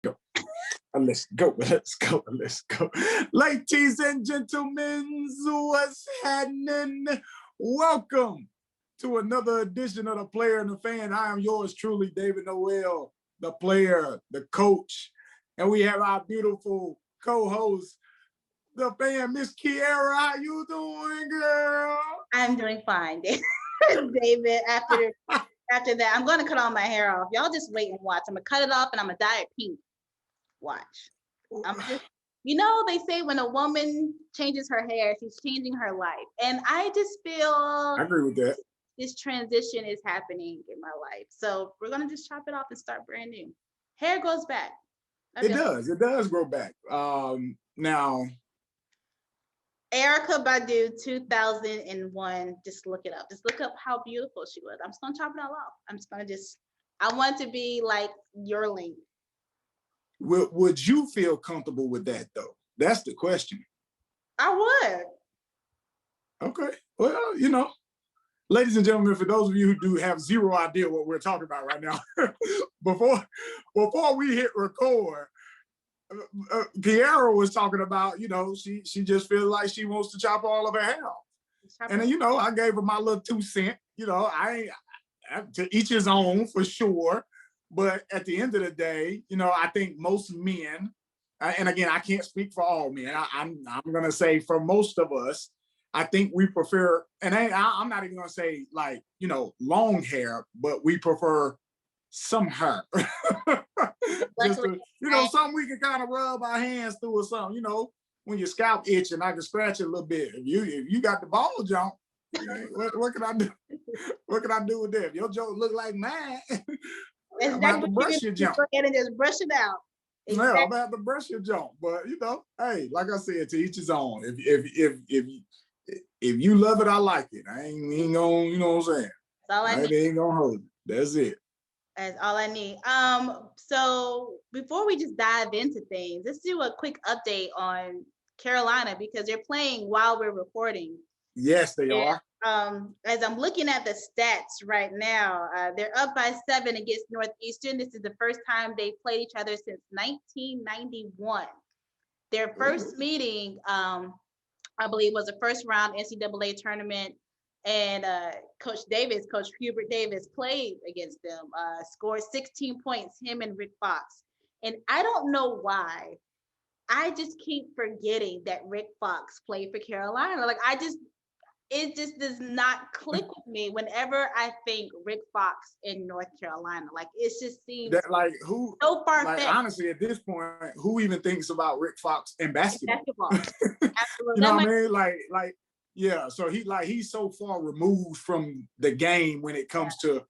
go. Let's go. Let's go. Let's go. Ladies and gentlemen, what's happening? Welcome to another edition of The Player and the Fan. I am yours truly, David Noel, the player, the coach. And we have our beautiful co-host, the fan, Miss Quierra. How you doing, girl? I'm doing fine, David. After that, I'm going to cut all my hair off. Y'all just wait and watch. I'm going to cut it off and I'm going to dye it pink. Watch. They say when a woman changes her hair, she's changing her life. And I just feel I agree with that. This transition is happening in my life. So we're going to just chop it off and start brand new. Hair goes back. It does grow back. Now, Erykah Badu, 2001. Just look it up. Just look up how beautiful she was. I'm just gonna chop it all off. I want to be like your link. Would you feel comfortable with that though? That's the question. I would. Okay. Well, ladies and gentlemen, for those of you who do have zero idea what we're talking about right now, before we hit record, Quierra was talking about, she just feels like she wants to chop all of her hair off. And then, I gave her my little 2 cents. I to each his own for sure. But at the end of the day, I think most men, and again, I can't speak for all men. I'm going to say for most of us, I think we prefer, and I'm not even going to say like, long hair, but we prefer some hair. Just to, something we can kind of rub our hands through or something, when your scalp itching, I can scratch it a little bit. If you got the ball joint, what can I do? What can I do with that? If your joint look like mine, I'm about to brush your junk. Go ahead and just brush it out. Exactly. Yeah, I'm about to brush your junk. But hey, like I said, to each his own. If you love it, I like it. I ain't gonna, you know what I'm saying? That's all I need. Ain't gonna hold it. That's it. That's all I need. So before we just dive into things, let's do a quick update on Carolina because they're playing while we're recording. Yes, they are. As I'm looking at the stats right now, they're up by 7 against Northeastern. This is the first time they played each other since 1991. Their first meeting, I believe, was a first round NCAA tournament. And Coach Hubert Davis played against them, scored 16 points, him and Rick Fox. And I don't know why. I just keep forgetting that Rick Fox played for Carolina. It just does not click with me whenever I think Rick Fox in North Carolina. It just seems so far-fetched. Honestly, at this point, who even thinks about Rick Fox in basketball? Absolutely. You know what I mean? Yeah, so he's so far removed from the game when it comes to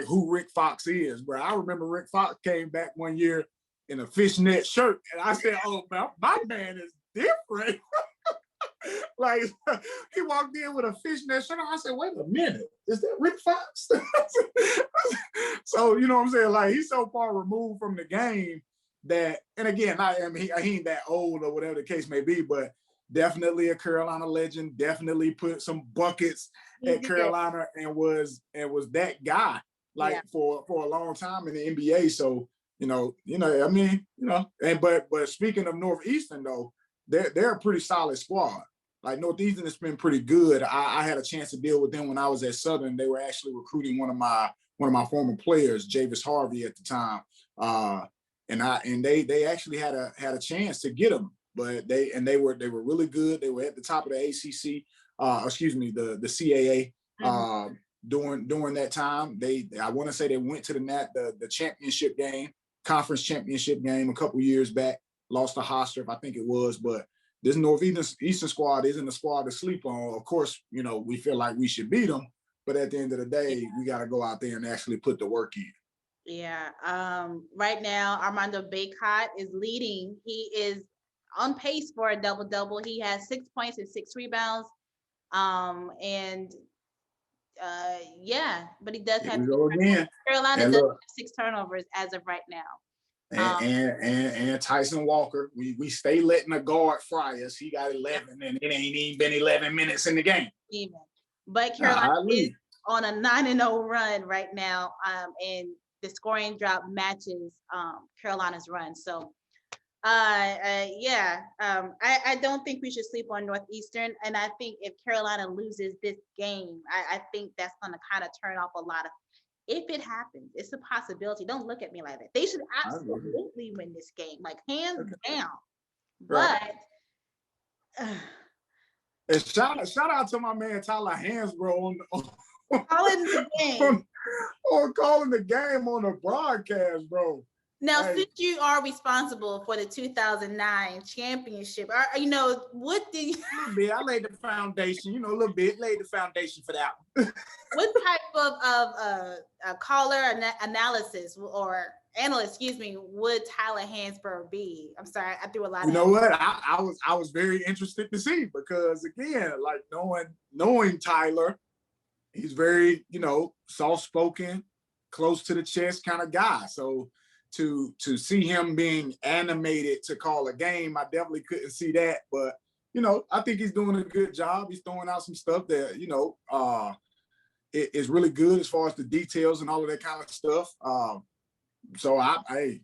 who Rick Fox is. Bro, I remember Rick Fox came back one year in a fishnet shirt, and I said, "Oh, my man is different." He walked in with a fishnet shirt. I said, "Wait a minute, is that Rick Fox?" So you know what I'm saying? He's so far removed from the game that, and again, he ain't that old or whatever the case may be, but. Definitely a Carolina legend. Definitely put some buckets at Carolina and was that guy for a long time in the NBA. So but speaking of Northeastern though, they're a pretty solid squad. Northeastern has been pretty good. I had a chance to deal with them when I was at Southern. They were actually recruiting one of my former players, Javis Harvey at the time, and they actually had a chance to get him. But they were really good. They were at the top of the ACC, the CAA during that time. I want to say they went to the championship game, conference championship game a couple years back. Lost to Hofstra, I think it was. But this Northeastern squad isn't a squad to sleep on. Of course, we feel like we should beat them, but at the end of the day, we got to go out there and actually put the work in. Yeah. Right now, Armando Bacot is leading. He is on pace for a double-double. He has 6 points and 6 rebounds. But he does have Carolina does have 6 turnovers as of right now. And Tyson Walker, we stay letting the guard fry us. He got 11, and it ain't even been 11 minutes in the game. But Carolina is on a 9-0 run right now. And the scoring drop matches Carolina's run. So I don't think we should sleep on Northeastern. And I think if Carolina loses this game, I think that's going to kind of turn off a lot of, if it happens, it's a possibility. Don't look at me like that. They should absolutely win this game, like hands down. Right. But and shout out to my man Tyler Hansbrough calling the game. on calling the game on the broadcast, bro. Now, since you are responsible for the 2009 championship, what did you... I laid the foundation, a little bit, laid the foundation for that one. What type of caller analysis or analyst, would Tyler Hansbrough be? I'm sorry, I threw a lot. You know what? I was very interested to see, because again, like knowing Tyler, he's very, soft-spoken, close to the chest kind of guy. So to see him being animated to call a game, I definitely couldn't see that. But, I think he's doing a good job. He's throwing out some stuff that, is really good as far as the details and all of that kind of stuff. So I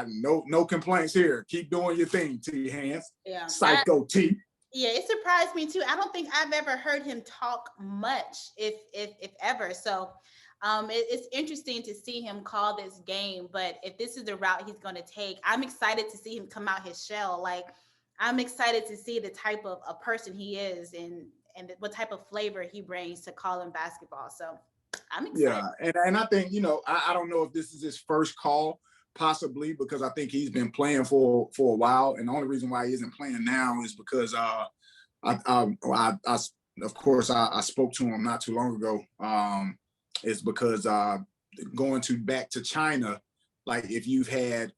no complaints here. Keep doing your thing, T Hands. Yeah. Psycho T. Yeah, it surprised me too. I don't think I've ever heard him talk much, if ever. So it's interesting to see him call this game. But if this is the route he's going to take, I'm excited to see him come out his shell. Like, I'm excited to see the type of a person he is and what type of flavor he brings to calling basketball. So I'm excited. Yeah, and I think, I don't know if this is his first call, possibly, because I think he's been playing for a while. And the only reason why he isn't playing now is because of course I spoke to him not too long ago. Is because going back to China, like if you've had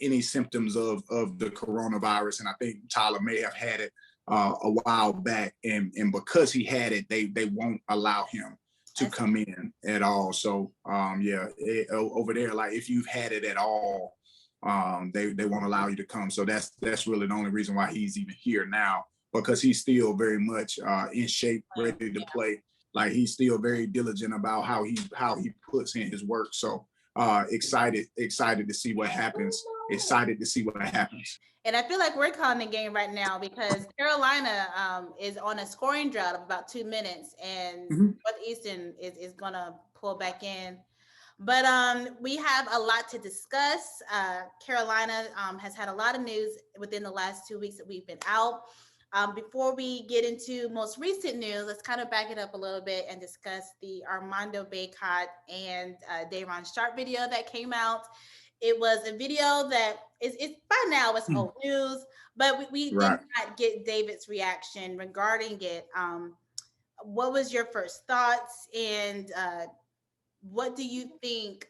any symptoms of the coronavirus, and I think Tyler may have had it a while back, and because he had it, they won't allow him to come in at all. So over there, like if you've had it at all, they won't allow you to come. So that's really the only reason why he's even here now, because he's still very much in shape, ready to play. Like he's still very diligent about how he puts in his work. So excited to see what happens. Excited to see what happens. And I feel like we're calling the game right now because Carolina is on a scoring drought of about 2 minutes, and Northeastern is gonna pull back in. But we have a lot to discuss. Carolina has had a lot of news within the last 2 weeks that we've been out. Before we get into most recent news, let's kind of back it up a little bit and discuss the Armando Bacot and Day'Ron Sharpe video that came out. It was a video that is by now it's old news, but we did not get David's reaction regarding it. What was your first thoughts, and what do you think?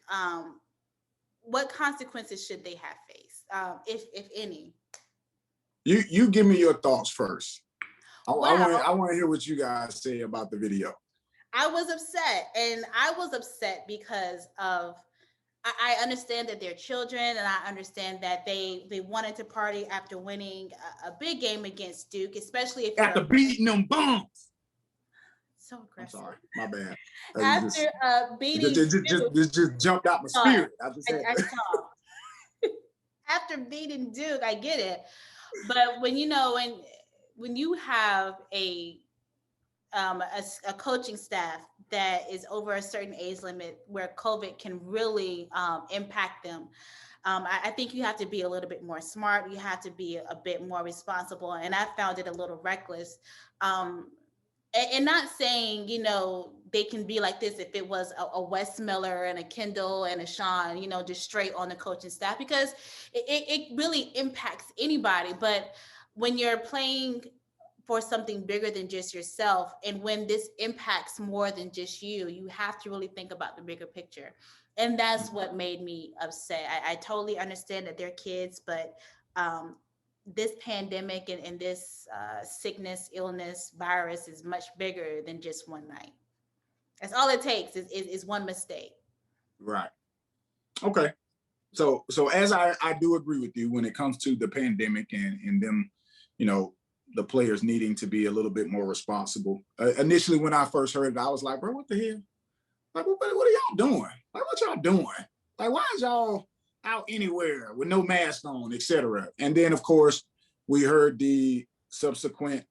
What consequences should they have faced, if any? You give me your thoughts first. I want to hear what you guys say about the video. I was upset, and I was upset because of, I understand that they're children, and I understand that they wanted to party after winning a big game against Duke, especially if after beating them bums. So aggressive. I'm sorry, my bad. After beating Duke, this just jumped out my spirit. I after beating Duke, I get it. But when you have a coaching staff that is over a certain age limit where COVID can really impact them, I think you have to be a little bit more smart. You have to be a bit more responsible. And I found it a little reckless. And not saying, they can be like this if it was a Wes Miller and a Kendall and a Sean, just straight on the coaching staff, because it really impacts anybody. But when you're playing for something bigger than just yourself, and when this impacts more than just you, you have to really think about the bigger picture. And that's what made me upset. I totally understand that they're kids, but this pandemic and this sickness, illness, virus is much bigger than just one night. That's all it takes is one mistake. Right. Okay. So as I do agree with you when it comes to the pandemic and them, the players needing to be a little bit more responsible. Initially, when I first heard it, I was like, bro, what the hell? Like, what are y'all doing? Like, what y'all doing? Like, why is y'all out anywhere with no mask on, etc.? And then, of course, we heard the subsequent,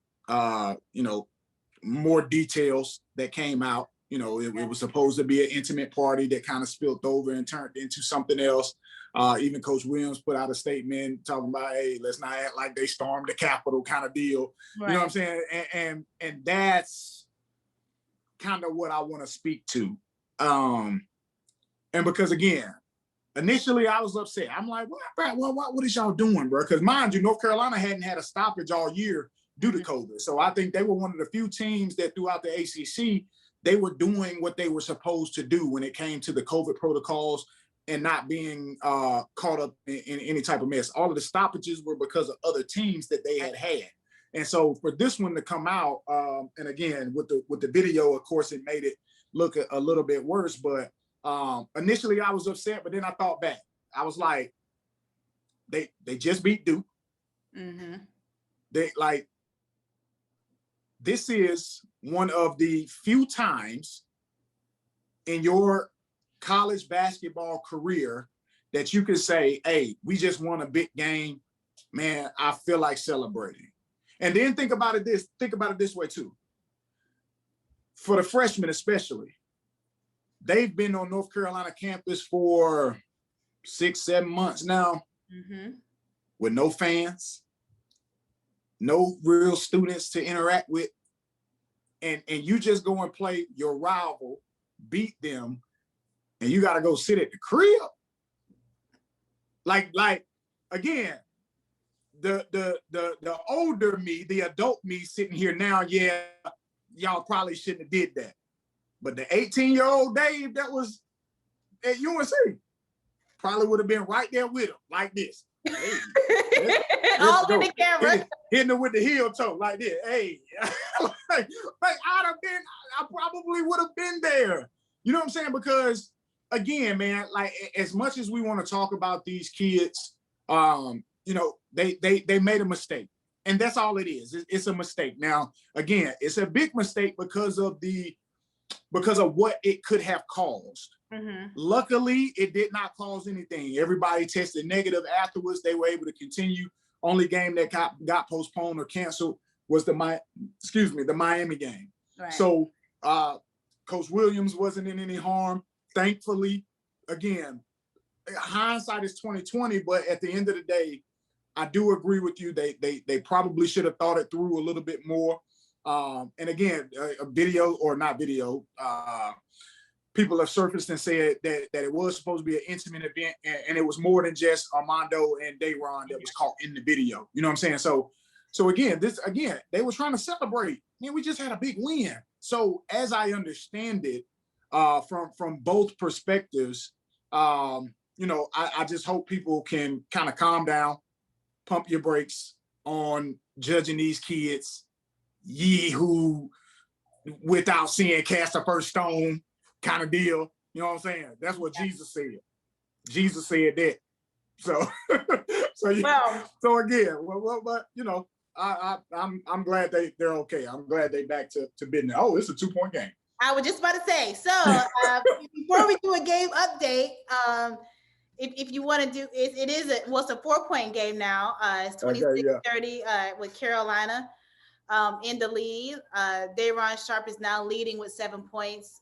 more details that came out. It was supposed to be an intimate party that kind of spilled over and turned into something else. Even Coach Williams put out a statement talking about, hey, let's not act like they stormed the Capitol kind of deal. Right. You know what I'm saying? And that's kind of what I want to speak to. And because, again, initially I was upset. I'm like, what is y'all doing, bro? Because mind you, North Carolina hadn't had a stoppage all year due to COVID. So I think they were one of the few teams that throughout the ACC, they were doing what they were supposed to do when it came to the COVID protocols and not being caught up in any type of mess. All of the stoppages were because of other teams that they had. And so for this one to come out, and again, with the video, of course, it made it look a little bit worse. But initially I was upset, but then I thought back. I was like, they just beat Duke. Mm-hmm. This is one of the few times in your college basketball career that you can say, hey, we just won a big game. Man, I feel like celebrating. And then think about it this way too. For the freshmen especially, they've been on North Carolina campus for 6-7 months now, with no fans, no real students to interact with, and you just go and play your rival, beat them, and you got to go sit at the crib. Like again, the older me, the adult me sitting here now, yeah, y'all probably shouldn't have did that. But the 18-year-old Dave that was at UNC probably would have been right there with him, like this. Hey, all in the camera, hitting him with the heel toe like this. Hey, like I probably would have been there. You know what I'm saying? Because again, man, like as much as we want to talk about these kids, they made a mistake, and that's all it is. It's a mistake. Now, again, it's a big mistake because of what it could have caused. Luckily, it did not cause anything. Everybody tested negative afterwards. They were able to continue. Only game that got postponed or canceled was the Miami game. Right. So Coach Williams wasn't in any harm, thankfully. Again, hindsight is 20/20, but at the end of the day, I do agree with you. They probably should have thought it through a little bit more. And again, a video or not video, people have surfaced and said that it was supposed to be an intimate event, and it was more than just Armando and Dayron that was caught in the video. You know what I'm saying? So again, they were trying to celebrate. Man, we just had a big win. So as I understand it, from both perspectives, I just hope people can kind of calm down, pump your brakes on judging these kids, who without seeing cast the first stone kind of deal. You know what I'm saying? That's what Jesus said. Jesus said that. So, so again, but I'm glad they're okay. I'm glad they back to business. Oh, it's a 2-point game. I was just about to say. So before we do a game update, if you want to do it's a 4-point game now. It's 26-30 with Carolina in the lead. Dayron Sharp is now leading with 7 points.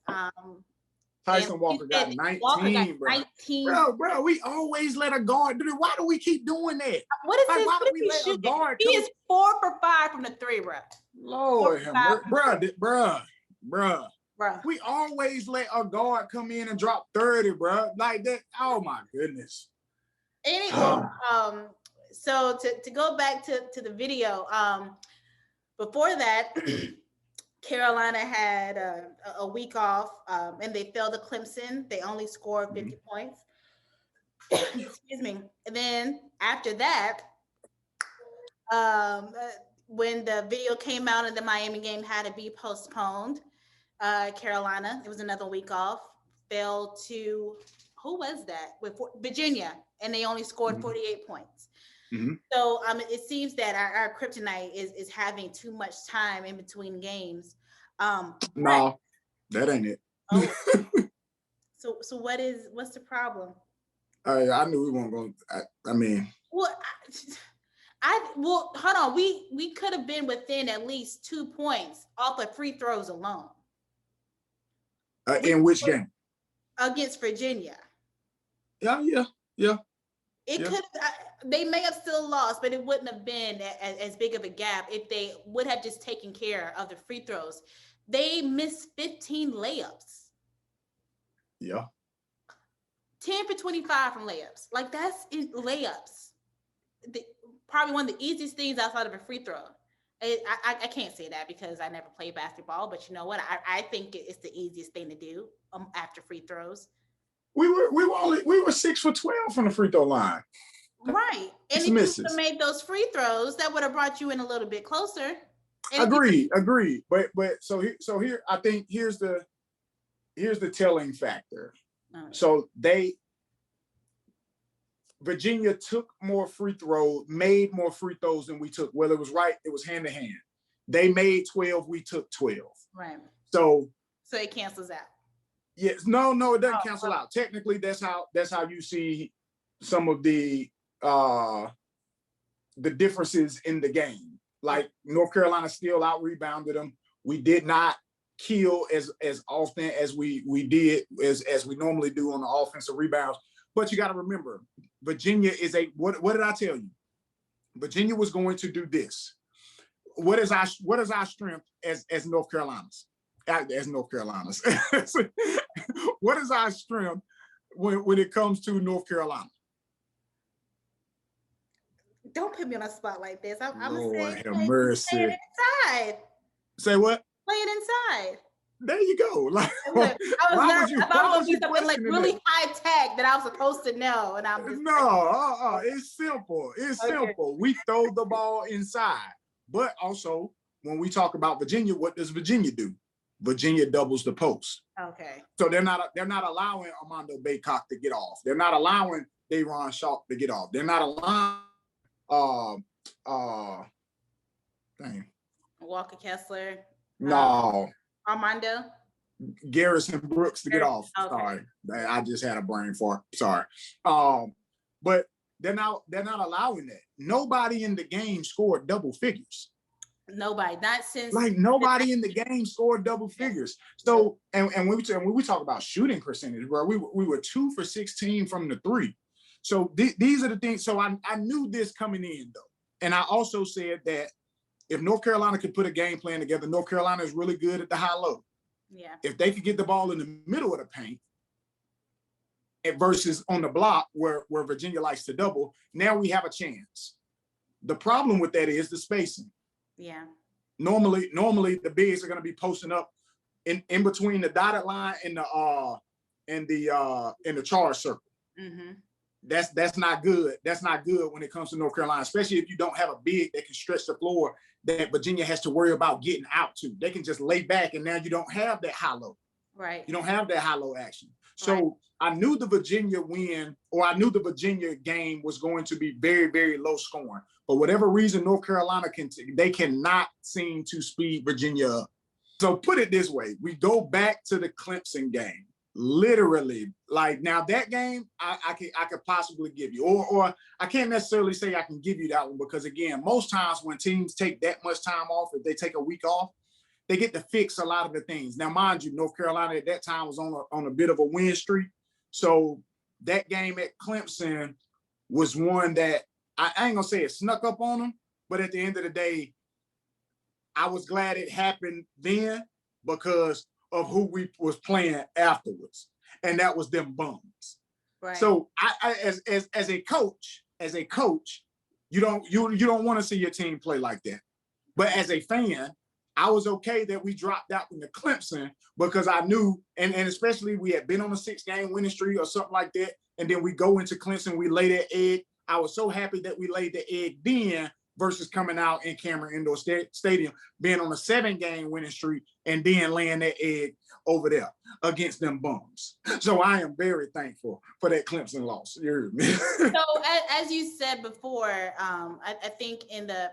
Tyson Walker got 19, bro. 19. Bro, we always let a guard do it. Why do we keep doing that? What is this? Why do we let a guard? He is 4 for 5 from the 3, bro. Lord, bro. We always let a guard come in and drop 30, bro. Like that. Oh my goodness. Anyway, so to go back to the video, before that, Carolina had a week off, and they fell to Clemson. They only scored 50 points. Excuse me. And then after that, when the video came out and the Miami game had to be postponed, Carolina, it was another week off, fell to, who was that? With Virginia, and they only scored 48 points. So it seems that our kryptonite is having too much time in between games. No, that ain't it. So what's the problem? I knew we weren't going. I mean, well, well, hold on. We could have been within at least 2 points off of free throws alone. In which game? Against Virginia. Yeah. It could have, they may have still lost, but it wouldn't have been as big of a gap if they would have just taken care of the free throws. They missed 15 layups. Yeah. 10 for 25 from layups. Like, that's layups. Probably one of the easiest things outside of a free throw. I can't say that because I never played basketball, but you know what? I think it's the easiest thing to do after free throws. We were 6 for 12 from the free throw line. Right. And if you would have made those free throws, that would have brought you in a little bit closer. Agreed. But so here, I think here's the telling factor. Right. So Virginia took more free throws, made more free throws than we took. Well, it was right. It was hand to hand. They made 12. We took 12. Right. So it cancels out. Yes. No, it doesn't cancel out. Technically, that's how you see some of the differences in the game. Like North Carolina still out rebounded them. We did not kill as often as we did as we normally do on the offensive rebounds. But you got to remember, Virginia is what did I tell you? Virginia was going to do this. What is our strength as North Carolina's? As North Carolina's. What is our strength when it comes to North Carolina? Don't put me on a spot like this. I'm Lord have mercy. Play it inside. Say what? Play it inside. There you go. Like, I was nervous about something like really high tech that I was supposed to know, and I'm just it's simple. It's simple. We throw the ball inside, but also when we talk about Virginia, what does Virginia do? Virginia doubles the post. Okay. So they're not allowing Armando Baycock to get off. They're not allowing Day'Ron Sharp to get off. They're not allowing Walker Kessler. No. Armando. Garrison Brooks to get off. Okay. Sorry. I just had a brain fart. Sorry. But they're not allowing that. Nobody in the game scored double figures. Nobody, not since nobody in the game scored double figures. So and when we talk about shooting percentage, bro, we were 2 for 16 from the three. So these are the things. So I knew this coming in though, and I also said that if North Carolina could put a game plan together, North Carolina is really good at the high-low. Yeah. If they could get the ball in the middle of the paint, versus on the block where Virginia likes to double, now we have a chance. The problem with that is the spacing. Yeah. Normally the bigs are going to be posting up in between the dotted line and the charge circle. Mm-hmm. That's not good. That's not good when it comes to North Carolina, especially if you don't have a big that can stretch the floor that Virginia has to worry about getting out to. They can just lay back, and now you don't have that high-low. Right. You don't have that high-low action. So right. I knew the Virginia win, or I knew the Virginia game was going to be very, very low scoring. For whatever reason, North Carolina they cannot seem to speed Virginia up. So put it this way, we go back to the Clemson game. Literally, like now that game, I could possibly give you, or I can't necessarily say I can give you that one because again, most times when teams take that much time off, if they take a week off, they get to fix a lot of the things. Now, mind you, North Carolina at that time was on a bit of a win streak, so that game at Clemson was one that I ain't gonna say it snuck up on them, but at the end of the day, I was glad it happened then because of who we was playing afterwards, and that was them bums. Right. So I as a coach, you don't want to see your team play like that. But as a fan, I was okay that we dropped out from the Clemson because I knew, and especially we had been on a 6-game winning streak or something like that, and then we go into Clemson, we lay that egg. I was so happy that we laid the egg then versus coming out in Cameron Indoor Stadium, being on a 7-game winning streak and then laying that egg over there against them bums. So I am very thankful for that Clemson loss. You heard me. So as you said before, I think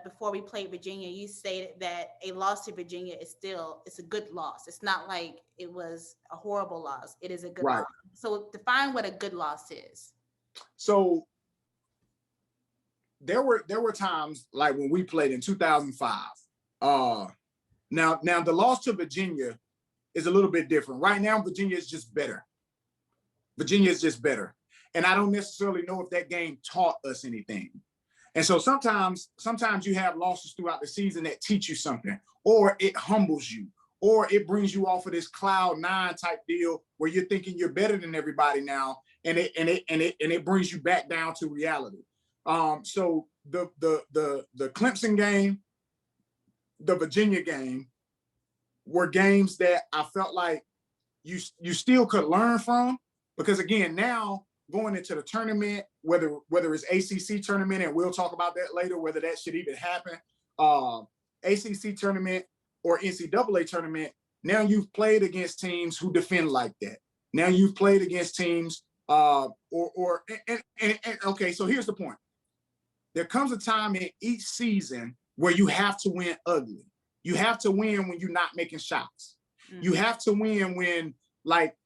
before we played Virginia, you stated that a loss to Virginia it's a good loss. It's not like it was a horrible loss. It is a good loss. So define what a good loss is. So there were times like when we played in 2005. Now the loss to Virginia is a little bit different. Right now, Virginia is just better. Virginia is just better. And I don't necessarily know if that game taught us anything. And so sometimes you have losses throughout the season that teach you something, or it humbles you, or it brings you off of this cloud nine type deal where you're thinking you're better than everybody now, and it brings you back down to reality. So the Clemson game, the Virginia game were games that I felt like you still could learn from, because again, now going into the tournament, whether it's ACC tournament, and we'll talk about that later, whether that should even happen, ACC tournament or NCAA tournament, now you've played against teams who defend like that. Now you've played against teams, okay, so here's the point. There comes a time in each season where you have to win ugly. You have to win when you're not making shots. Mm-hmm. You have to win when like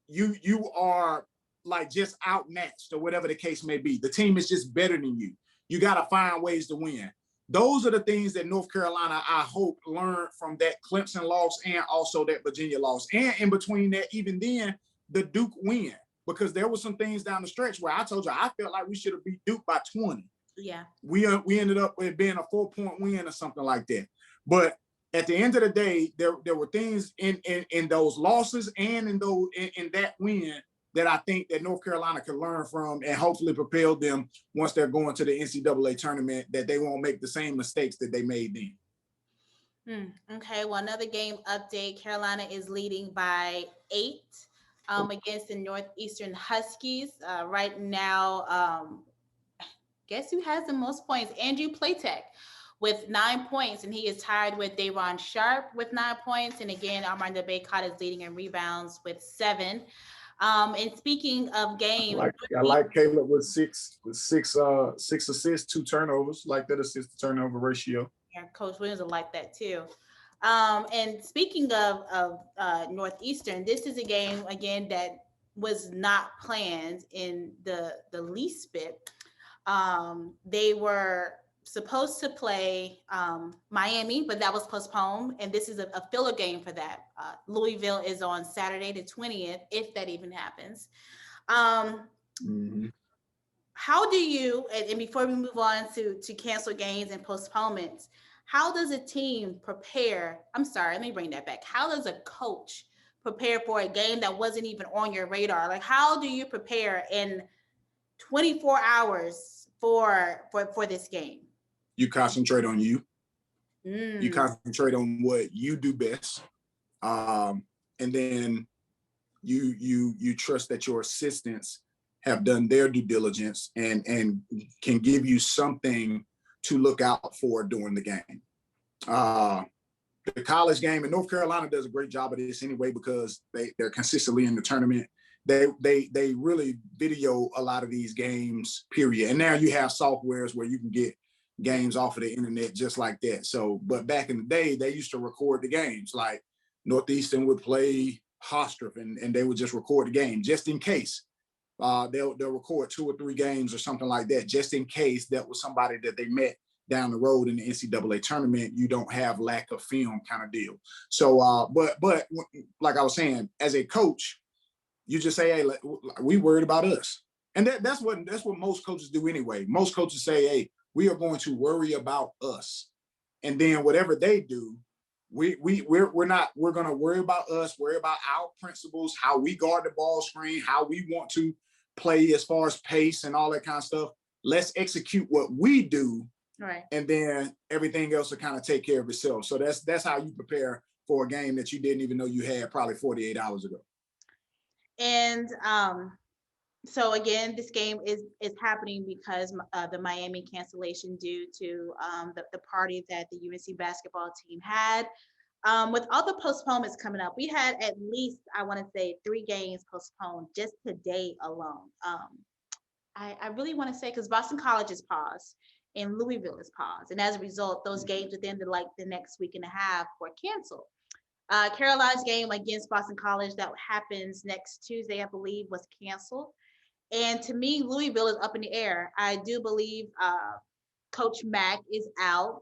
you are like just outmatched or whatever the case may be. The team is just better than you. You got to find ways to win. Those are the things that North Carolina, I hope, learned from that Clemson loss and also that Virginia loss. And in between that, even then, the Duke win, because there were some things down the stretch where I told you I felt like we should have beat Duke by 20. Yeah. We ended up with being a 4-point win or something like that. But at the end of the day, there were things in those losses and in that win that I think that North Carolina could learn from and hopefully propel them once they're going to the NCAA tournament, that they won't make the same mistakes that they made then. Okay, well, another game update. Carolina is leading by 8 against the Northeastern Huskies. Right now, guess who has the most points? Andrew Platek with 9 points, and he is tied with Dayron Sharp with 9 points. And again, Armando Bacot is leading in rebounds with 7. And speaking of games, I like Caleb with six assists, 2 turnovers, like that assist to turnover ratio. Yeah, Coach Williams will like that too. And speaking of Northeastern, this is a game again that was not planned in the least bit. They were supposed to play Miami, but that was postponed, and this is a filler game for that. Louisville is on Saturday the 20th, if that even happens. How do you, and before we move on to cancel games and postponements, how does a team prepare? I'm sorry, let me bring that back. How does a coach prepare for a game that wasn't even on your radar? Like, how do you prepare in 24 hours for this game? You concentrate on you. You concentrate on what you do best, and then you trust that your assistants have done their due diligence and can give you something to look out for during the game. The college game, and North Carolina does a great job of this anyway, because they're consistently in the tournament. They really video a lot of these games, period. And now you have softwares where you can get games off of the internet just like that. So, but back in the day, they used to record the games. Like Northeastern would play Hansbrough, and they would just record the game just in case. They'll record 2 or 3 games or something like that, just in case that was somebody that they met down the road in the NCAA tournament. You don't have lack of film kind of deal. So, but like I was saying, as a coach, you just say, hey, we worried about us. And that's what most coaches do anyway. Most coaches say, hey, we are going to worry about us. And then whatever they do, we're going to worry about us, worry about our principles, how we guard the ball screen, how we want to play as far as pace and all that kind of stuff. Let's execute what we do. Right. And then everything else will kind of take care of itself. So that's how you prepare for a game that you didn't even know you had probably 48 hours ago. And so again, this game is happening because the Miami cancellation due to the party that the UNC basketball team had. With all the postponements coming up, we had at least, I want to say, 3 games postponed just today alone. I really want to say, because Boston College is paused and Louisville is paused, and as a result, those games within the next week and a half were canceled. Carolina's game against Boston College that happens next Tuesday, I believe, was canceled. And to me, Louisville is up in the air. I do believe Coach Mack is out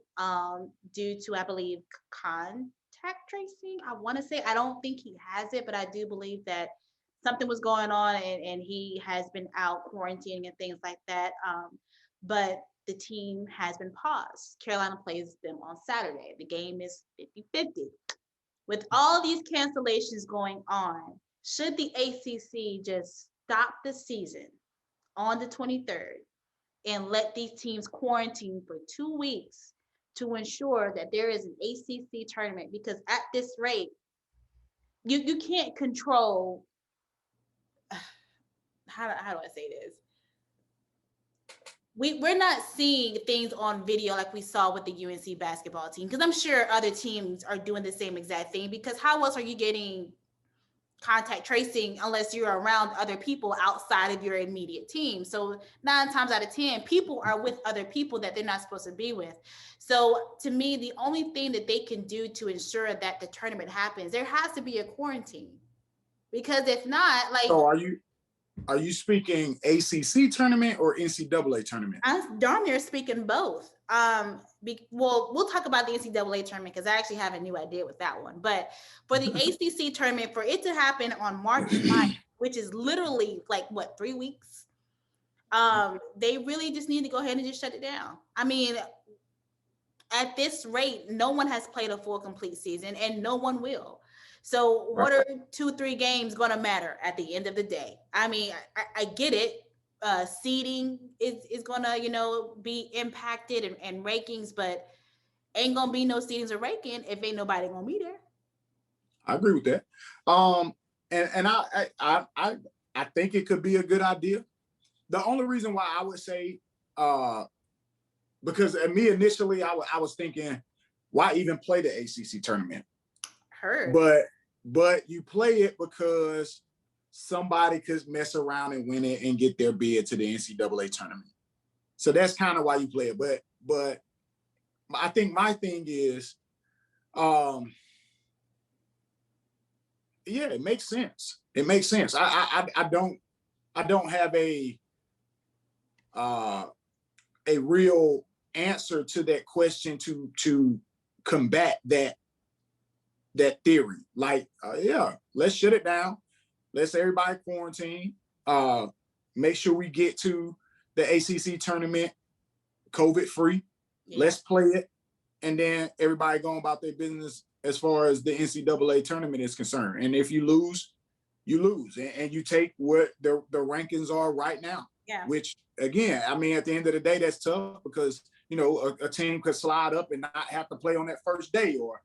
due to, I believe, contact tracing. I want to say, I don't think he has it, but I do believe that something was going on and he has been out quarantining and things like that. But the team has been paused. Carolina plays them on Saturday. The game is 50-50. With all these cancellations going on, should the ACC just stop the season on the 23rd and let these teams quarantine for 2 weeks to ensure that there is an ACC tournament? Because at this rate, you can't control, how do I say this? We're not seeing things on video like we saw with the UNC basketball team, because I'm sure other teams are doing the same exact thing, because how else are you getting contact tracing unless you're around other people outside of your immediate team? So 9 times out of 10, people are with other people that they're not supposed to be with. So to me, the only thing that they can do to ensure that the tournament happens, there has to be a quarantine. Because if not, like, So are you speaking ACC tournament or NCAA tournament? I'm darn near speaking both. Well, we'll talk about the NCAA tournament because I actually have a new idea with that one. But for the ACC tournament, for it to happen on March 9th, which is literally like, what, 3 weeks? They really just need to go ahead and just shut it down. I mean, at this rate, no one has played a full complete season and no one will. So what are 2-3 games going to matter at the end of the day? I mean, I get it. Seeding is going to, be impacted and rankings, but ain't going to be no seedings or ranking if ain't nobody going to be there. I agree with that. And I think it could be a good idea. The only reason why I would say, because me initially, I was thinking, why even play the ACC tournament? Heard. But you play it because somebody could mess around and win it and get their bid to the NCAA tournament. So that's kind of why you play it. But I think my thing is, yeah, it makes sense. It makes sense. I don't have a real answer to that question to combat that theory. Like, yeah, let's shut it down. Let's everybody quarantine. Make sure we get to the ACC tournament COVID free. Yeah. Let's play it, and then everybody going about their business as far as the NCAA tournament is concerned. And if you lose, you lose, and you take what the rankings are right now. Yeah. Which, again, I mean, at the end of the day, that's tough because a team could slide up and not have to play on that first day, or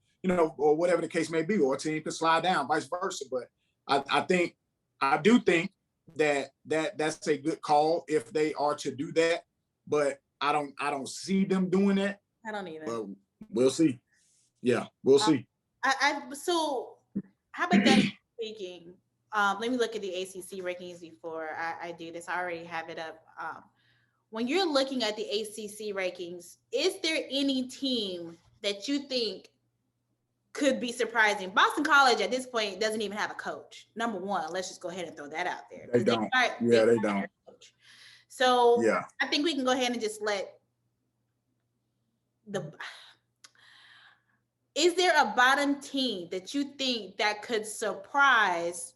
or whatever the case may be, or a team could slide down, vice versa. But I do think that's a good call if they are to do that. But I don't see them doing that. I don't either. But we'll see. Yeah, we'll see. So hypothetically speaking, let me look at the ACC rankings before I do this. I already have it up. When you're looking at the ACC rankings, is there any team that you think could be surprising? Boston College at this point doesn't even have a coach. Number one, let's just go ahead and throw that out there. They don't. They don't. So yeah. I think we can go ahead and just let is there a bottom team that you think that could surprise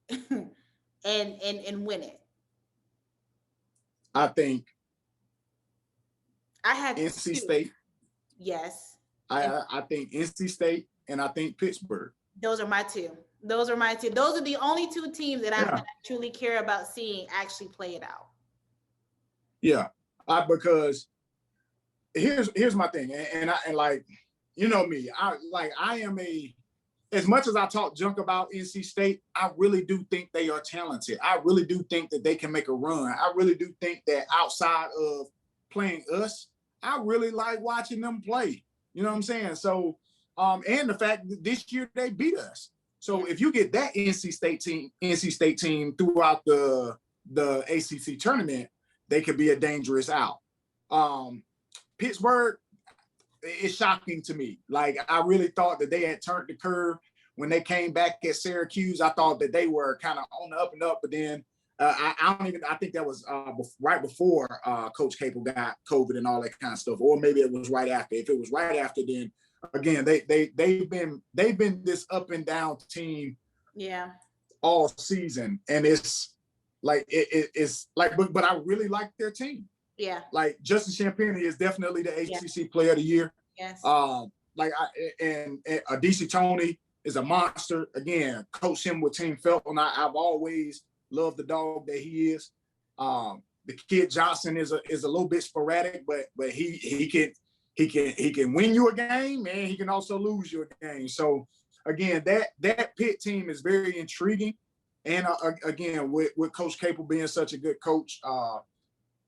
and win it? I think I have NC State. Yes. I think NC State, and I think Pittsburgh. Those are my two. Those are the only 2 teams that I truly care about seeing actually play it out. Yeah, because here's my thing, and like, me, I am as much as I talk junk about NC State, I really do think they are talented. I really do think that they can make a run. I really do think that outside of playing us, I really like watching them play. You know what I'm saying? So, and the fact that this year they beat us. So if you get that NC State team throughout the ACC tournament, they could be a dangerous out. Pittsburgh, it's shocking to me. Like, I really thought that they had turned the curve when they came back at Syracuse. I thought that they were kind of on the up and up, but then I think that was right before Coach Capel got COVID and all that kind of stuff, or maybe it was right after. If it was right after, then again, they've been this up and down team, yeah, all season, and it's like it's like, but I really like their team. Yeah, like Justin Champagnie is definitely the ACC Player of the Year. Yes. And DC Tony is a monster. Again, coach him with Team Felton. I've always loved the dog that he is. The kid Johnson is a little bit sporadic, but he can win you a game, and he can also lose you a game. So again, that Pitt team is very intriguing. And again, with Coach Capel being such a good coach,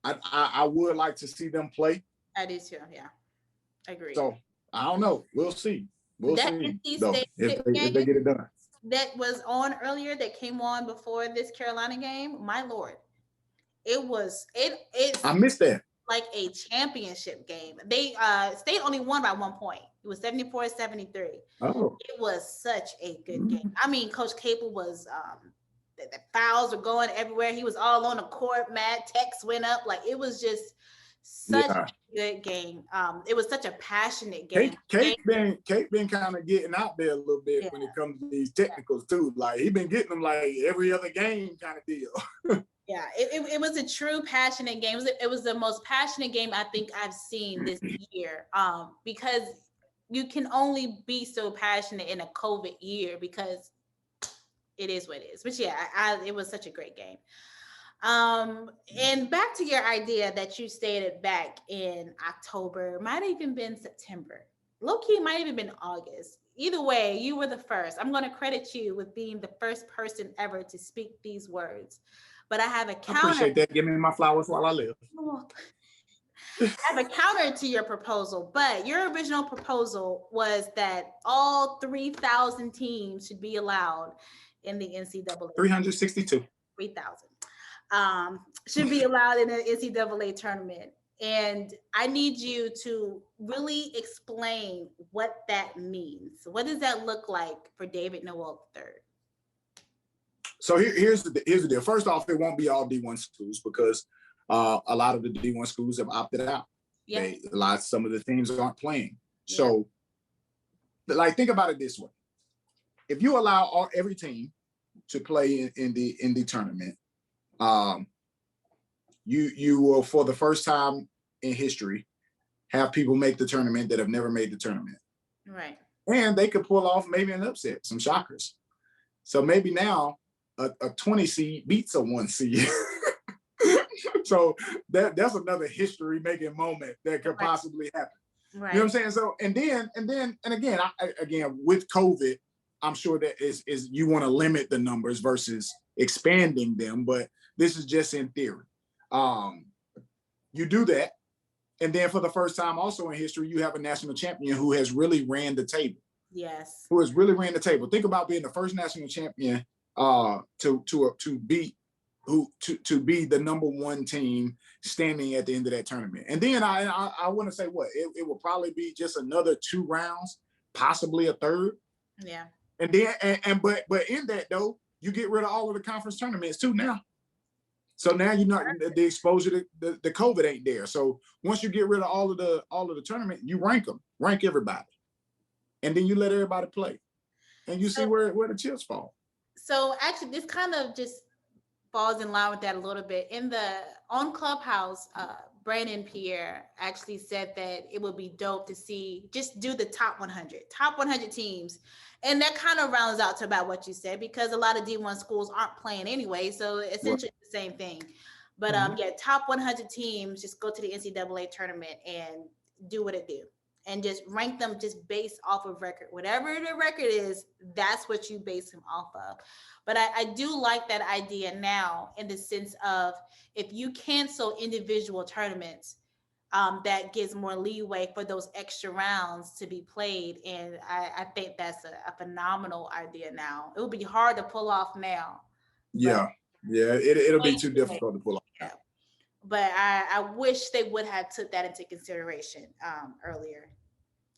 I would like to see them play. I do too. Yeah, agreed. So I don't know. We'll see. We'll see though, if they get it done. That was on earlier, that came on before this Carolina game. My Lord, it I missed that. Like a championship game. They State only won by 1 point. It was 74-73. Oh, it was such a good game. I mean, Coach Capel was the fouls were going everywhere. He was all on the court, mad texts went up. Like, it was just such a good game. It was such a passionate game. Kate been kind of getting out there a little bit when it comes to these technicals too. Like, he been getting them like every other game kind of deal. Yeah, it was a true passionate game. It was the most passionate game I think I've seen this year. Because you can only be so passionate in a COVID year, because it is what it is. But yeah, it was such a great game. And back to your idea that you stated back in October, might have even been September. Low-key might have even been August. Either way, you were the first. I'm going to credit you with being the first person ever to speak these words. But I have a counter. I appreciate that. Give me my flowers while I live. I have a counter to your proposal, but your original proposal was that all 3,000 teams should be allowed in the NCAA. 362. 3,000 should be allowed in the NCAA tournament. And I need you to really explain what that means. What does that look like for David Noel III? So here's the deal. First off, it won't be all D1 schools, because a lot of the D1 schools have opted out. Yeah. Some of the teams aren't playing. Yeah. So, like, think about it this way: if you allow every team to play in the tournament, you will, for the first time in history, have people make the tournament that have never made the tournament. Right. And they could pull off maybe an upset, some shockers. So maybe now a 20 seed beats a 1 seed. So that's another history making moment that could possibly happen. Right. You know what I'm saying? So and again, with COVID, I'm sure that is you want to limit the numbers versus expanding them, but this is just in theory. You do that, and then for the first time also in history, you have a national champion who has really ran the table. Yes. Who has really ran the table. Think about being the first national champion to be the number one team standing at the end of that tournament. And then I want to say it will probably be just another 2 rounds, possibly a third. Yeah. And then but in that though, you get rid of all of the conference tournaments too now. So now you're not the exposure to the COVID ain't there. So once you get rid of all of the tournament, you rank everybody, and then you let everybody play, and you see where the chips fall. So actually, this kind of just falls in line with that a little bit. On Clubhouse, Brandon Pierre actually said that it would be dope to just do the top 100 teams. And that kind of rounds out to about what you said, because a lot of D1 schools aren't playing anyway. So essentially the same thing. But top 100 teams, just go to the NCAA tournament and do what it do. And just rank them just based off of record. Whatever the record is, that's what you base them off of. But I do like that idea now, in the sense of, if you cancel individual tournaments, that gives more leeway for those extra rounds to be played. And I think that's a phenomenal idea now. It would be hard to pull off now. Yeah, it'll be too difficult to pull off. Yeah. But I wish they would have took that into consideration earlier.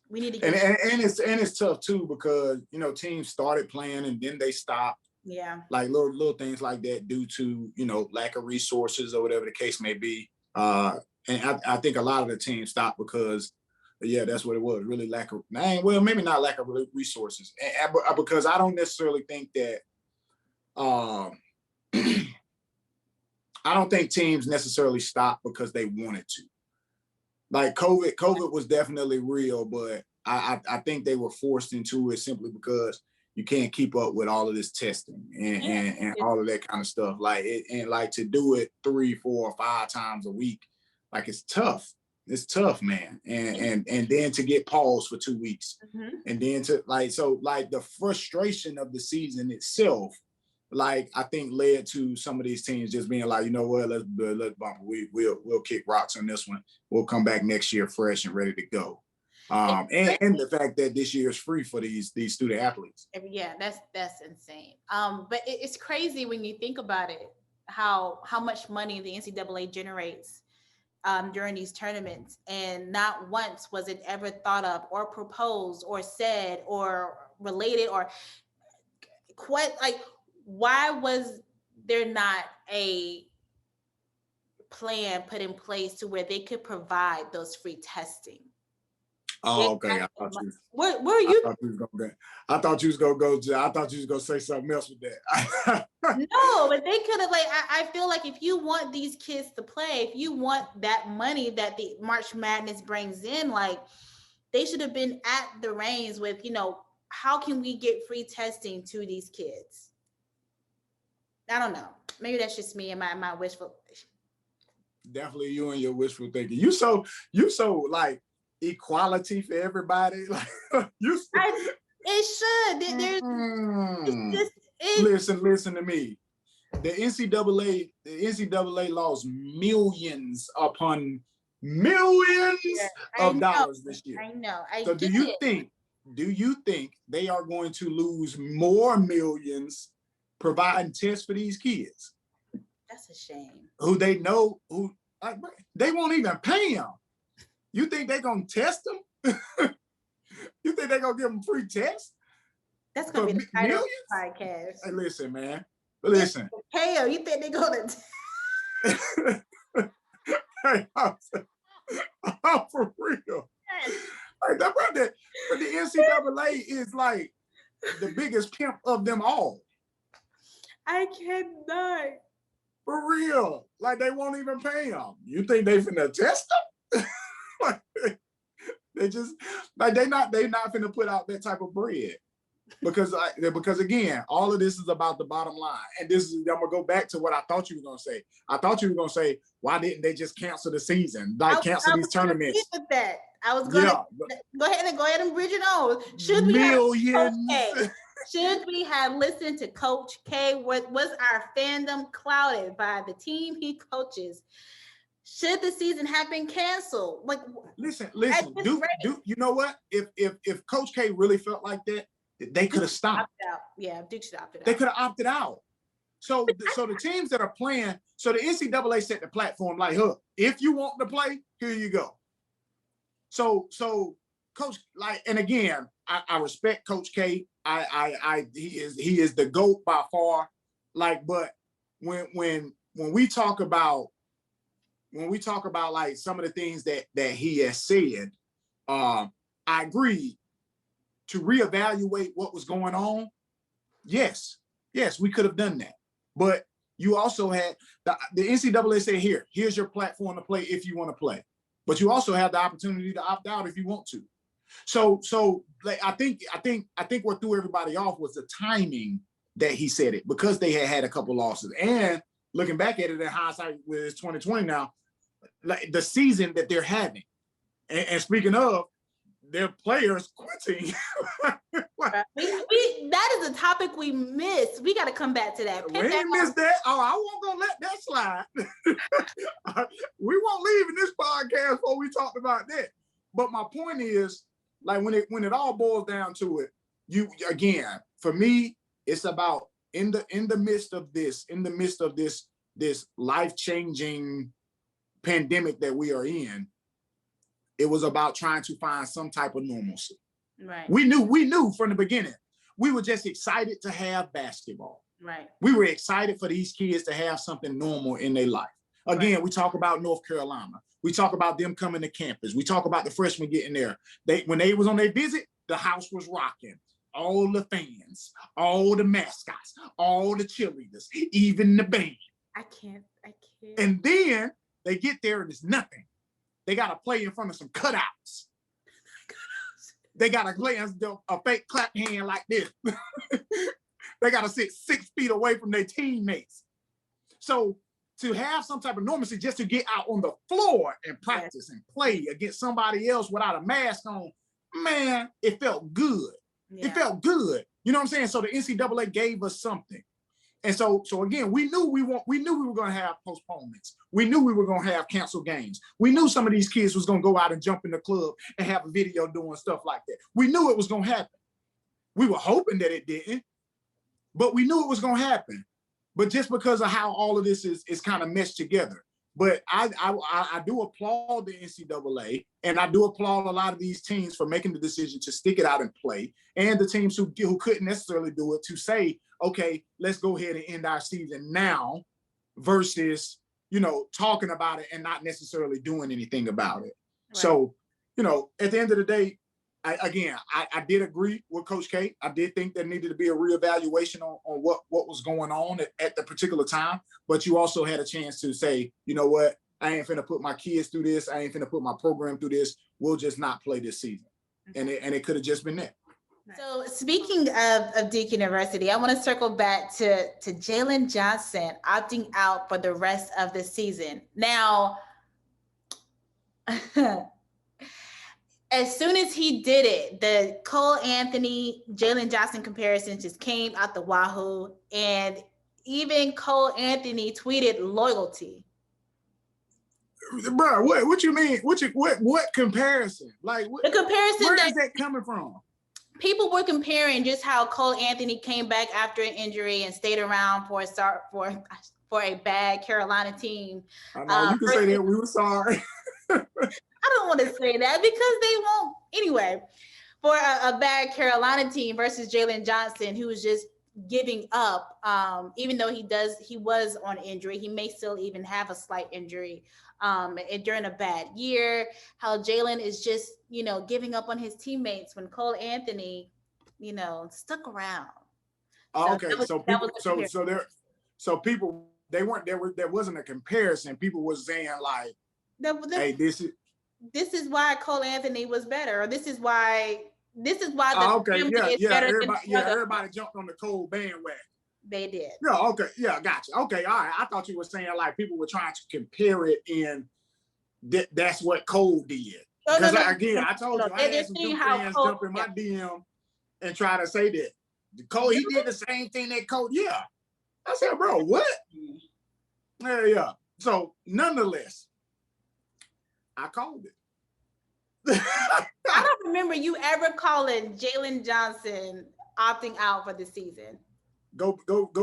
We need to get and it's tough too, because teams started playing and then they stopped. Yeah. Like little things like that due to, you know, lack of resources or whatever the case may be. And I think a lot of the teams stopped because, yeah, that's what it was, really lack of, well, maybe not lack of resources. Because I don't necessarily think that, I don't think teams necessarily stopped because they wanted to. Like COVID was definitely real, but I think they were forced into it simply because you can't keep up with all of this testing and all of that kind of stuff. Like and like to do it 3, 4, 5 times a week, like it's tough. It's tough, man. And then to get paused for 2 weeks, and then to like the frustration of the season itself, like I think led to some of these teams just being like, you know what, let's bump. We'll kick rocks on this one. We'll come back next year fresh and ready to go. And the fact that this year is free for these student athletes. Yeah, that's insane. But it's crazy when you think about it, how much money the NCAA generates during these tournaments, and not once was it ever thought of or proposed or said or related or quite like, why was there not a plan put in place to where they could provide those free testing? Oh, okay. I thought you was gonna say something else with that. No, but they could have, like, I feel like if you want these kids to play, if you want that money that the March Madness brings in, like, they should have been at the reins with, you know, how can we get free testing to these kids? I don't know. Maybe that's just me and my wishful. Definitely you and your wishful thinking. You so like equality for everybody. Like it should. Listen to me. The NCAA lost millions upon millions of dollars this year. I know. So do you think they are going to lose more millions providing tests for these kids? That's a shame. Who they know, like, they won't even pay them. You think they're gonna test them? You think they're gonna give them free tests? That's gonna be the title of the podcast. Hey, listen, man. Listen. Pay them. You think they're gonna? Hey, I'm for real. Like, but the NCAA is like the biggest pimp of them all. I cannot. For real. Like, they won't even pay them. You think they finna test them? Like, they just, like, they not finna put out that type of bread. Because again, all of this is about the bottom line. And I'm gonna go back to what I thought you were gonna say. I thought you were gonna say, why didn't they just cancel the season? Like, cancel these tournaments. With that. I was gonna go ahead and bridge it on. Should we have listened to Coach K? Was our fandom clouded by the team he coaches? Should the season have been canceled? Like, listen. Do you know what? If Coach K really felt like that, they could have stopped. Yeah, Duke should opt out. They could have opted out. So the teams that are playing, so the NCAA set the platform like, look, if you want to play, here you go. So Coach, like, and again, I respect Coach K. He is the GOAT by far. Like, but when we talk about like some of the things that he has said, I agree to reevaluate what was going on. Yes, we could have done that. But you also had the NCAA said, here's your platform to play if you want to play. But you also have the opportunity to opt out if you want to. So like, I think what threw everybody off was the timing that he said it, because they had a couple losses. And looking back at it in hindsight, with it's 2020 now, like the season that they're having. And speaking of, their players quitting. that is a topic we missed. We got to come back to that. We ain't missed that. Oh, I won't gonna let that slide. We won't leave in this podcast before we talked about that. But my point is, like, when it all boils down to it, for me, it's about in the midst of this life-changing pandemic that we are in, it was about trying to find some type of normalcy. Right. We knew from the beginning. We were just excited to have basketball. Right. We were excited for these kids to have something normal in their life. Again, we talk about North Carolina. We talk about them coming to campus. We talk about the freshmen getting there. When they was on their visit, the house was rocking. All the fans, all the mascots, all the cheerleaders, even the band. I can't. And then they get there and it's nothing. They got to play in front of some cutouts. They got to play a fake clap hand like this. They got to sit 6 feet away from their teammates. So to have some type of normalcy just to get out on the floor and practice and play against somebody else without a mask on, man, it felt good. Yeah. It felt good. You know what I'm saying? So the NCAA gave us something. And so again, we knew we were going to have postponements. We knew we were going to have canceled games. We knew some of these kids was going to go out and jump in the club and have a video doing stuff like that. We knew it was going to happen. We were hoping that it didn't, but we knew it was going to happen. But just because of how all of this is kind of meshed together. But I do applaud the NCAA, and I do applaud a lot of these teams for making the decision to stick it out and play, and the teams who couldn't necessarily do it to say, okay, let's go ahead and end our season now versus, talking about it and not necessarily doing anything about it. Right. So, at the end of the day, I did agree with Coach K. I did think there needed to be a reevaluation on what was going on at the particular time. But you also had a chance to say, you know what, I ain't finna put my kids through this. I ain't finna put my program through this. We'll just not play this season. And it could have just been that. So speaking of Duke University, I want to circle back to Jaylen Johnson opting out for the rest of the season. Now, as soon as he did it, the Cole Anthony, Jaylen Johnson comparison just came out the wahoo. And even Cole Anthony tweeted loyalty. Bro, what you mean? What comparison? Like, the comparison where is that coming from? People were comparing just how Cole Anthony came back after an injury and stayed around for a bad Carolina team. I know, you can say that. We were sorry. I don't want to say that because they won't. Anyway, for a bad Carolina team versus Jaylen Johnson, who was just giving up, even though he was on injury, he may still even have a slight injury during a bad year. How Jaylen is just, giving up on his teammates when Cole Anthony, stuck around. Oh, okay, so people they weren't there wasn't a comparison. People were saying like, hey, this is why Cole Anthony was better, or this is why the family is better everybody jumped on the Cole bandwagon. They did. Yeah, okay, yeah, gotcha. Okay, all right. I thought you were saying like people were trying to compare it in that's what Cole did. Because I told you I had some good fans jump in my DM and try to say that Cole, he did the same thing that Cole. Yeah. I said, bro, what? Yeah. So nonetheless, I called it. I don't remember you ever calling Jaylen Johnson opting out for the season. Go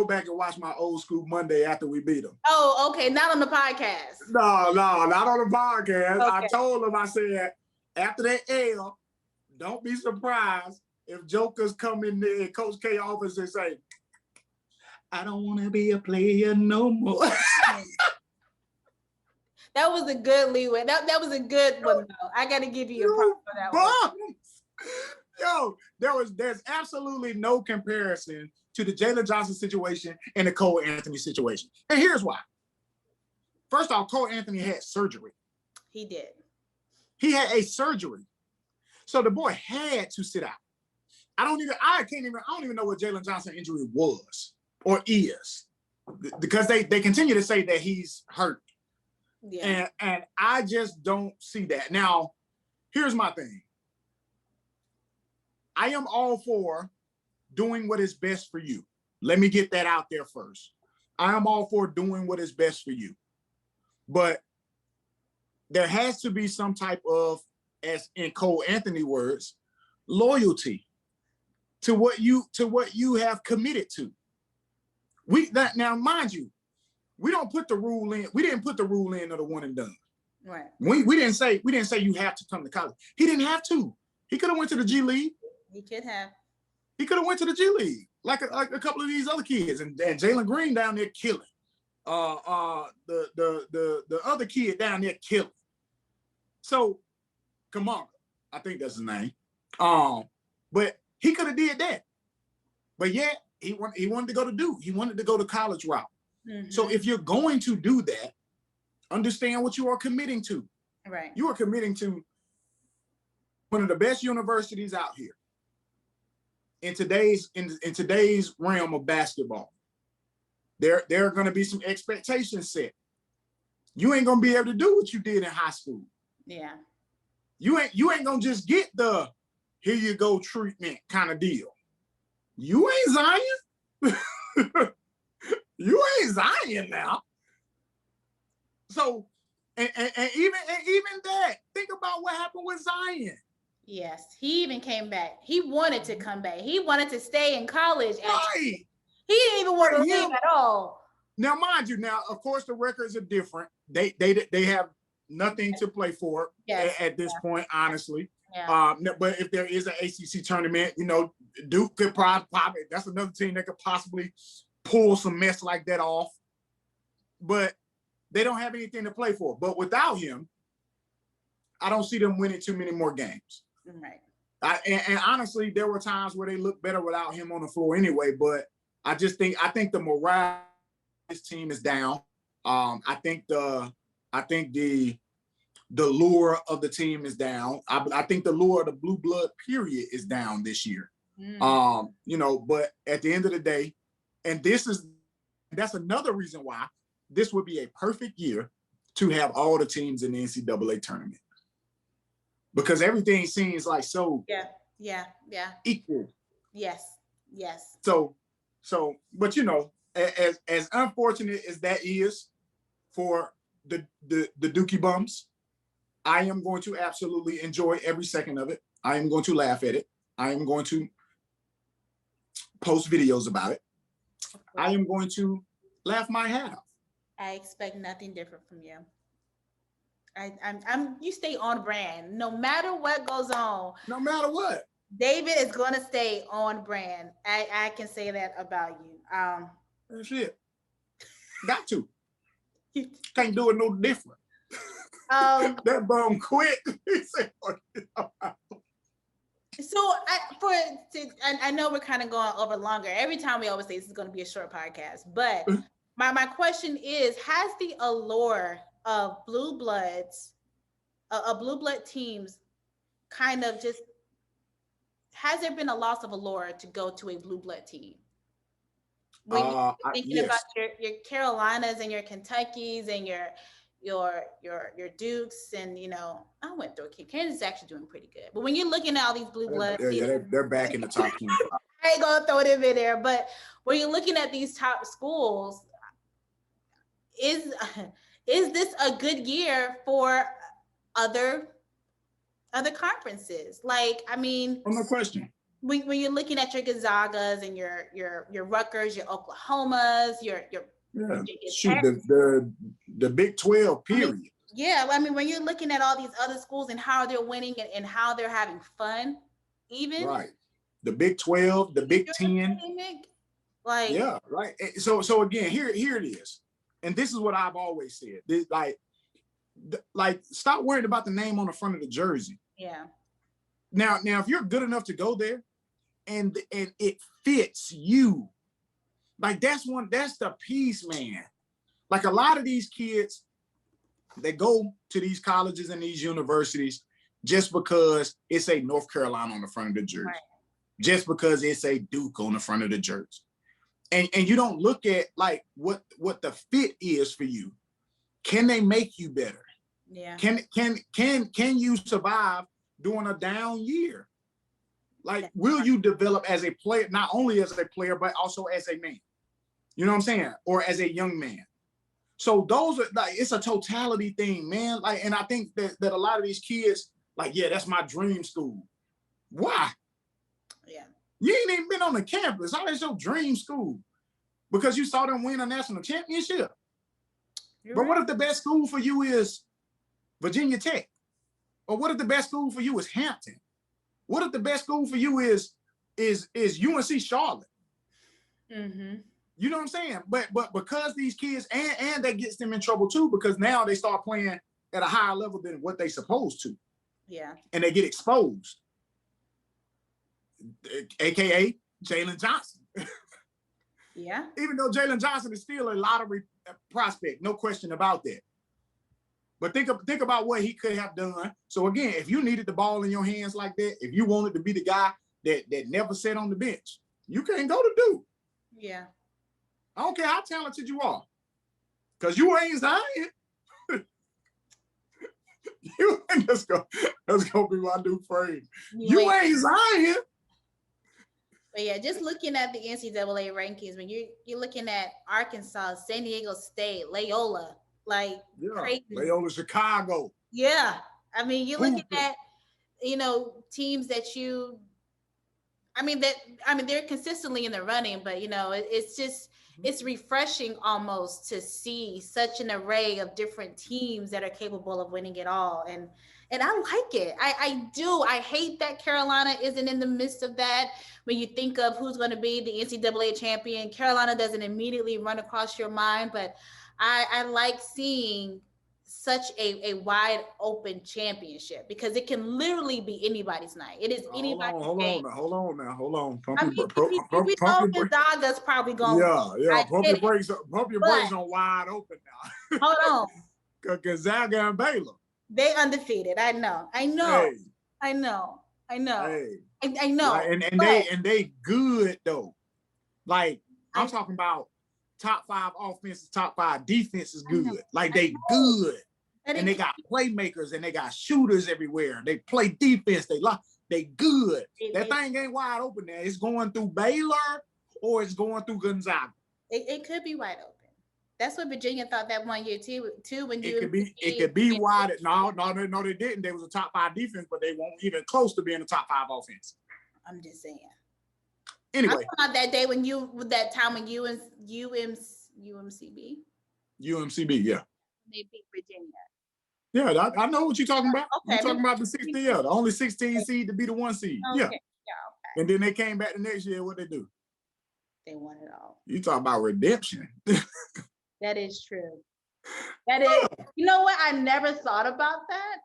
back and watch my old school Monday after we beat them. Oh, okay. Not on the podcast. No, not on the podcast. Okay. I told him, I said, after that L, don't be surprised if jokers come in the Coach K office and say, I don't want to be a player no more. That was a good leeway. That was a good one, though. I got to give you a prop for that one. Yo, there's absolutely no comparison to the Jaylen Johnson situation and the Cole Anthony situation. And here's why. First off, Cole Anthony had surgery. He did. He had a surgery. So the boy had to sit out. I don't even know what Jaylen Johnson injury was or is. Because they continue to say that he's hurt. Yeah. And I just don't see that. Now, here's my thing. I am all for doing what is best for you. Let me get that out there first. I am all for doing what is best for you. But there has to be some type of, as in Cole Anthony words, loyalty to what you have committed to. Now, mind you, we don't put the rule in. We didn't put the rule in of the one and done. Right. We didn't say you have to come to college. He didn't have to. He could have went to the G League. He could have. He could have went to the G League. like a couple of these other kids, and Jalen Green down there killing. The other kid down there killing. So, Kamara, I think that's his name. But he could have did that. But yet he wanted to go to Duke. He wanted to go the college route. Mm-hmm. So if you're going to do that, understand what you are committing to. Right. You are committing to one of the best universities out here in today's realm of basketball. There are going to be some expectations set. You ain't going to be able to do what you did in high school. Yeah. You ain't going to just get the here you go treatment kind of deal. You ain't Zion. You ain't Zion now. So, and even that, think about what happened with Zion. Yes, he even came back. He wanted to come back. He wanted to stay in college. Right. He didn't even want to leave at all. Now, mind you, of course, the records are different. They have nothing to play for at this point, honestly. Yeah. But if there is an ACC tournament, Duke could probably that's another team that could possibly pull some mess like that off. But they don't have anything to play for. But without him, I don't see them winning too many more games. Right. And honestly, there were times where they looked better without him on the floor anyway. But I think the morale of this team is down. I think the lure of the team is down. I think the lure of the blue blood period is down this year. But at the end of the day, and that's another reason why this would be a perfect year to have all the teams in the NCAA tournament. Because everything seems like so equal. Yes. So, but as unfortunate as that is for the Dookie Bums, I am going to absolutely enjoy every second of it. I am going to laugh at it. I am going to post videos about it. I am going to laugh my hat off. I expect nothing different from you. You stay on brand no matter what goes on. No matter what. David is going to stay on brand. I can say that about you. That's it. Got to. Can't do it no different. That bum quit. So I know we're kind of going over longer. Every time we always say this is going to be a short podcast, but my question is, has the allure of blue blood teams kind of just, has there been a loss of allure to go to a blue blood team? When you're thinking about your Carolinas and your Kentuckys and your Dukes, and I went through it. Kansas is actually doing pretty good. But when you're looking at all these blue blood, they're back in the top 25. I ain't gonna throw them in there, but when you're looking at these top schools, is this a good year for other conferences? Like, I mean, no question. When you're looking at your Gonzagas and your Rutgers, your Oklahomas, your the Big 12 period. I mean, when you're looking at all these other schools and how they're winning and how they're having fun, even right, the Big 12, the Big 10, like right. So again, here it is, and this is what I've always said. This, like stop worrying about the name on the front of the jersey. Yeah. Now, if you're good enough to go there, and it fits you, like that's the piece, man. Like a lot of these kids, they go to these colleges and these universities just because it's a North Carolina on the front of the jersey, right, just because it's a Duke on the front of the jersey, and you don't look at like what the fit is for you. Can they make you better? Yeah. Can you survive during a down year? Like, will you develop as a player, not only as a player, but also as a man? You know what I'm saying? Or as a young man. So those are like, it's a totality thing, man. Like, and I think that a lot of these kids, like, yeah, that's my dream school. Why? Yeah. You ain't even been on the campus. How is your dream school? Because you saw them win a national championship. But what if the best school for you is Virginia Tech? Or what if the best school for you is Hampton? What if the best school for you is UNC Charlotte? You know what I'm saying? But because these kids, and that gets them in trouble too, because now they start playing at a higher level than what they supposed to. Yeah. And they get exposed. AKA Jaylen Johnson. Yeah. Even though Jaylen Johnson is still a lottery prospect, no question about that. But think about what he could have done. So again, if you needed the ball in your hands like that, if you wanted to be the guy that never sat on the bench, you can't go to Duke. Yeah. I don't care how talented you are, because you ain't Zion. Let's go be my new phrase. You ain't Zion. But yeah, just looking at the NCAA rankings, when you're looking at Arkansas, San Diego State, Loyola, like crazy. Loyola, Chicago. Yeah, I mean, you're looking at teams that they're consistently in the running, but it's refreshing almost to see such an array of different teams that are capable of winning it all. And I like it. I do. I hate that Carolina isn't in the midst of that. When you think of who's going to be the NCAA champion, Carolina doesn't immediately run across your mind, but I like seeing such a wide open championship, because it can literally be anybody's night. It is anybody's game. Hold on. Pump Gonzaga's probably going. Yeah. Pump your brakes on wide open now. Hold on. Gonzaga and Baylor. They undefeated. I know. Hey. I know. Hey. I know. And they good though. Like I'm talking about top 5 offenses, top 5 defense is good. Like they good. And they got playmakers and they got shooters everywhere. They play defense. They good. That thing ain't wide open there. It's going through Baylor or it's going through Gonzaga. It could be wide open. That's what Virginia thought that one year too. When it could be wide. No, they didn't. They was a top 5 defense, but they weren't even close to being a top 5 offense. I'm just saying. Anyway, I'm talking about that day when UMCB, yeah. They beat Virginia. Yeah, I know what you're talking about. Okay. You're talking about the 16, the only 16 seed to be the 1 seed. Okay. Yeah. Okay. And then they came back the next year. What they do? They won it all. You talking about redemption? That is true. That is. You know what? I never thought about that.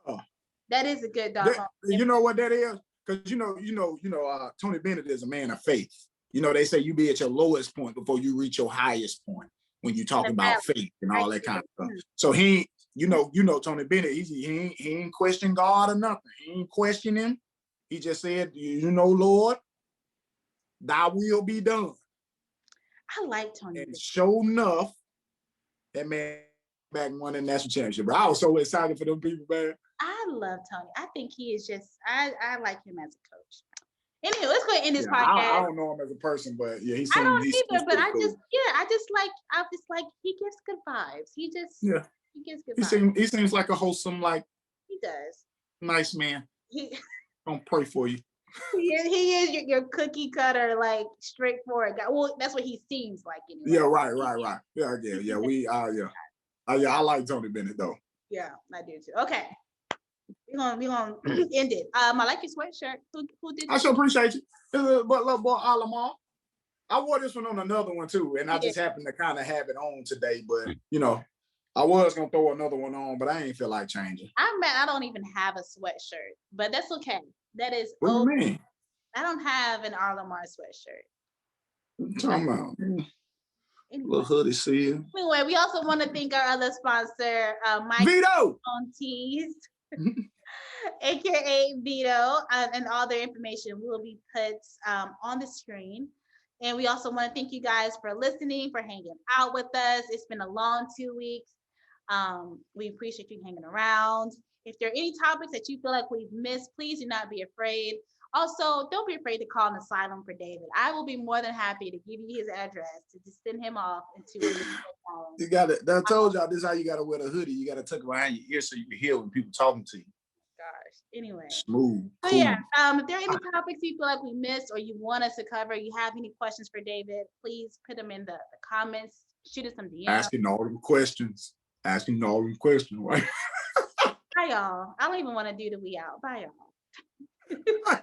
Yeah. That is a good dog. You know what that is? Because Tony Bennett is a man of faith. They say you be at your lowest point before you reach your highest point when you talk about faith and all that kind of stuff. So he, Tony Bennett, he ain't question God or nothing. He ain't question him. He just said, Lord, thy will be done. I like Tony. And sure enough, that man back and won the national championship. Bro, I was so excited for them people, man. I love Tony. I think he is just, I like him as a coach. Anyway, let's go ahead and end this podcast. I don't know him as a person, but yeah, I don't either, but I just like, he gives good vibes. He gives good vibes. He seems like a wholesome, like, he does. Nice man. Gonna pray for you. He is your cookie cutter, like straightforward guy. Well, that's what he seems like anyway. Yeah, right. Yeah. I like Tony Bennett though. Yeah, I do too. Okay. We're gonna end it. I like your sweatshirt. Who did that? I sure appreciate you. But little boy Alamar. I wore this one on another one too, and I just happened to kind of have it on today. But I was gonna throw another one on, but I ain't feel like changing. I'm mad. I don't even have a sweatshirt, but that's okay. That is. What do you mean? I don't have an Arlamar sweatshirt. What you talking about? Anyway. Little hoodie seal. Anyway, we also want to thank our other sponsor, Mike Vito on Tees, aka Vito, and all their information will be put on the screen. And we also want to thank you guys for listening, for hanging out with us. It's been a long 2 weeks. We appreciate you hanging around. If there are any topics that you feel like we've missed, please do not be afraid. Also, don't be afraid to call an asylum for David. I will be more than happy to give you his address to just send him off into a You got it. I told y'all this is how you got to wear the hoodie. You got to tuck it behind your ear so you can hear when people talking to you. Gosh. Anyway. Smooth. So cool. Yeah. If there are any topics you feel like we missed or you want us to cover, you have any questions for David, please put them in the comments. Shoot us some DMs. Asking all them questions, right? Bye, y'all. I don't even want to do the we out. Bye, y'all. We out.